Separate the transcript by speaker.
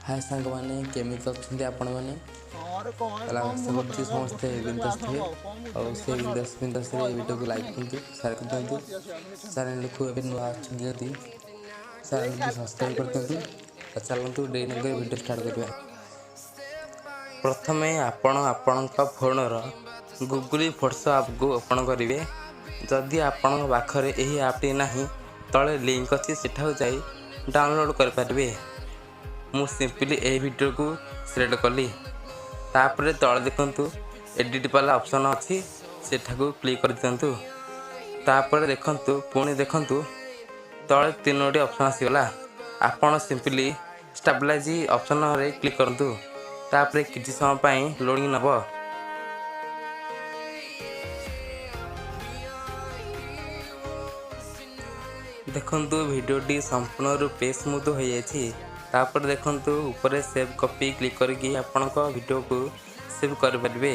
Speaker 1: हाय सांग मैंने केमी अच्छे आपण मैंने आशा कर समस्ते बिंदास थे और से बिंदास वीडियो को लाइक करते शेयर कर दिखाँ चैनल को नुआ अच्छी चैनल को सब्सक्राइब कर दिखाँ चलतु डेरी नगर वीडियो स्टार्ट करवा। प्रथम आपण फोनर गूगल फोटोस आप को ओपन करेंगे। जदि आपण पाखरे यही ऐपटी ना तले लिंक अच्छी सेठा जाई डाउनलोड करें। मु सिंपली यही वीडियो को सिलेक्ट कली तापर तले देखु एडिट वाला ऑप्शन अच्छी सेठा को क्लिक कर दिंतु। तापर देखु पुणी देखु तले 3टी ऑप्शन आसीगला। आपण सिंपली स्टेबलाइज ऑप्शन रे क्लिक करंतु। तापर किसी समय लोडिंग नब। देखंतु वीडियोटी संपूर्ण रूपे स्मूथ हो जाएगी। तापर देखंतु ऊपर सेव कॉपी क्लिक करके आपण वीडियो को सेव कर परिबे।